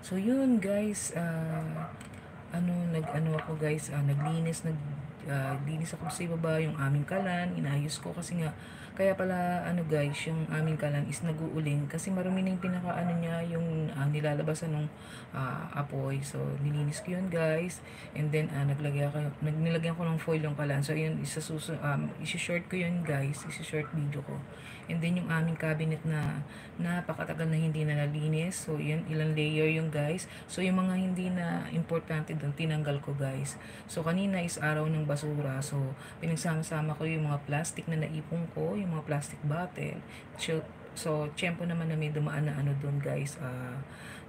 So yun guys, nag-ano ako guys, linis ako sa ibaba yung aming kalan, inayos ko kasi nga, kaya pala ano guys, yung aming kalan is nag-uuling kasi marumi na yung pinaka ano niya, yung nilalabasan ng apoy. So nilinis ko yun guys, and then nilagyan ko ng foil yung kalan. So yun, isi-short ko yun guys, isi-short video ko. And then yung aming cabinet na napakatagal na hindi na nalinis. So yun, ilang layer yung guys. So yung mga hindi na importante doon, tinanggal ko guys. So kanina is araw ng basura. So pinagsama-sama ko yung mga plastic na naipon ko, yung mga plastic bottle. So, naman na may dumaan na ano doon guys,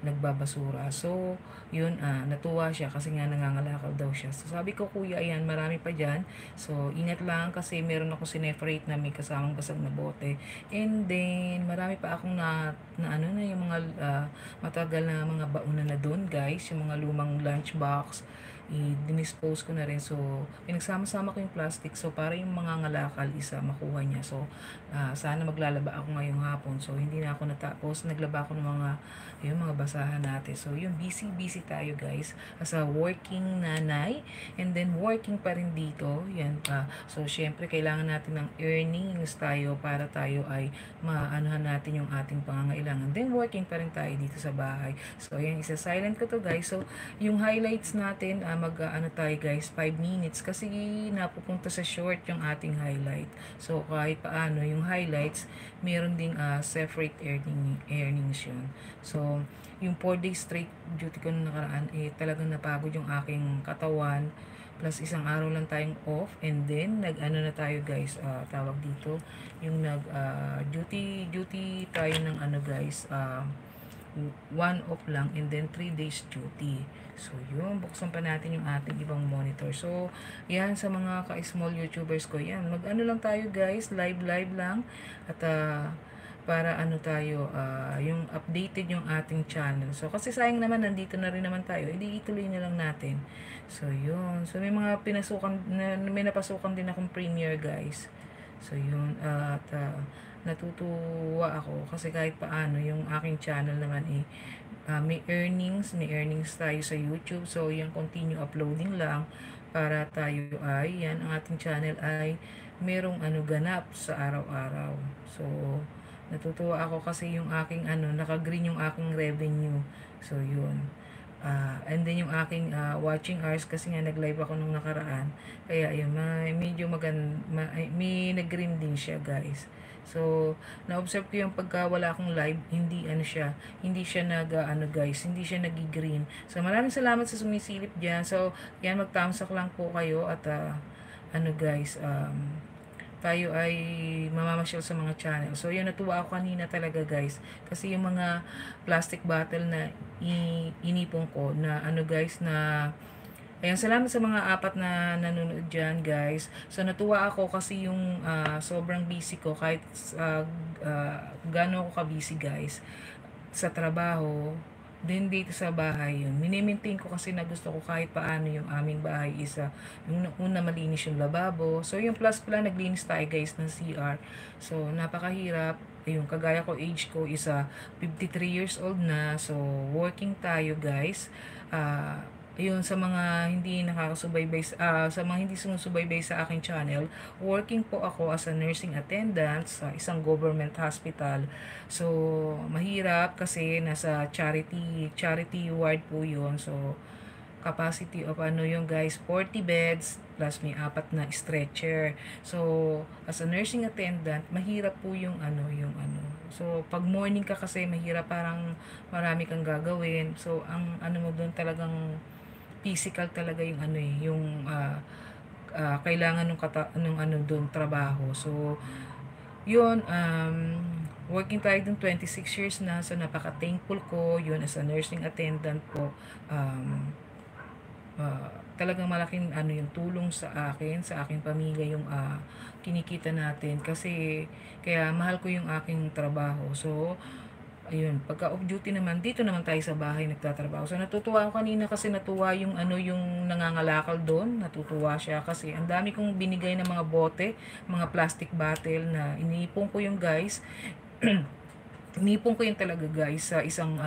nagbabasura. So, yun, natuwa siya kasi nga nangangalakal daw siya. So, sabi ko, kuya, ayan, marami pa dyan. So, ingat lang kasi meron ako sineperate na may kasamang basag na bote. And then, marami pa akong na ano na yung mga matagal na mga bauna na doon guys, yung mga lumang lunchbox i-dispose ko na rin. So, pinagsama-sama ko yung plastic. So, para yung mga ngalakal isa makuha niya. So, sana maglalaba ako ngayong hapon. So, hindi na ako natapos. Naglaba ako ng mga basahan natin. So, yun, busy-busy tayo guys. As a working nanay. And then, working pa rin dito. Yan pa. So, syempre, kailangan natin ng earnings tayo para tayo ay maanuhan natin yung ating pangangailangan. Then, working pa rin tayo dito sa bahay. So, yan, isa-silent ko to guys. So, yung highlights natin, ano tayo guys, 5 minutes kasi napupunta sa short yung ating highlight. So kahit paano yung highlights, meron ding separate earnings yun. So yung 4 days straight duty ko na nakaraan, talagang napagod yung aking katawan. Plus isang araw lang tayong off, and then nag-ano na tayo guys, tawag dito, yung duty tayo ng ano guys, 1 off lang, and then 3 days duty. So yun, buksan pa natin yung ating ibang monitor. So yan, sa mga ka-small YouTubers ko, yan, mag-ano lang tayo guys, live lang. At para ano tayo, yung updated yung ating channel. So kasi sayang naman, nandito na rin naman tayo, edi ituloy na lang natin. So yun, so may mga may napasukan din akong premiere guys. So yun, at natutuwa ako kasi kahit paano yung aking channel naman may earnings tayo sa YouTube. So yung continue uploading lang para tayo ay, yan, ang ating channel ay merong ganap sa araw-araw. So natutuwa ako kasi yung aking naka-green yung aking revenue. So yun. And then yung aking watching hours kasi nga nag-live ako nung nakaraan. Kaya yun, may nag-green din siya guys. So, na-observe ko yung pagka wala akong live, hindi siya guys, hindi siya nag-green. So, maraming salamat sa sumisilip diyan. So, yan, mag-thumbs up lang po kayo at guys, tayo ay mamamasyal sa mga channel. So, yun, natuwa ako kanina talaga guys. Kasi yung mga plastic bottle na inipon ko na guys na, ayan, salamat sa mga apat na nanonood dyan guys. So, natuwa ako kasi yung sobrang busy ko kahit gano'n ako ka-busy guys sa trabaho. Then dito sa bahay yun, minimaintain ko kasi na gusto ko kahit paano yung aming bahay yung una malinis yung lababo. So yung plus pala, naglinis tayo guys ng CR. So napakahirap. Ayun, kagaya ko, age ko is 53 years old na. So working tayo guys. Ayun, sa mga hindi sumusubaybay sa aking channel, working po ako as a nursing attendant sa isang government hospital. So, mahirap kasi nasa charity ward po yun. So, capacity of yung guys, 40 beds plus may 4 na stretcher. So, as a nursing attendant, mahirap po So, pag morning ka kasi mahirap, parang marami kang gagawin. So, ang mo doon talagang physical talaga yung kailangan nung doon trabaho. So, yun, working tayo dun 26 years na. So, napaka-thankful ko yun as a nursing attendant po. Talagang malaking yung tulong sa akin, sa aking pamilya, yung kinikita natin. Kasi, kaya mahal ko yung aking trabaho. So, ayun, pagka off duty naman, dito naman tayo sa bahay nagtatrabaho. So natutuwa ako kanina kasi natuwa yung nangangalakal doon. Natutuwa siya kasi ang dami kong binigay ng mga bote, mga plastic bottle na iniipon ko yung guys. Inipon ko yun talaga guys sa isang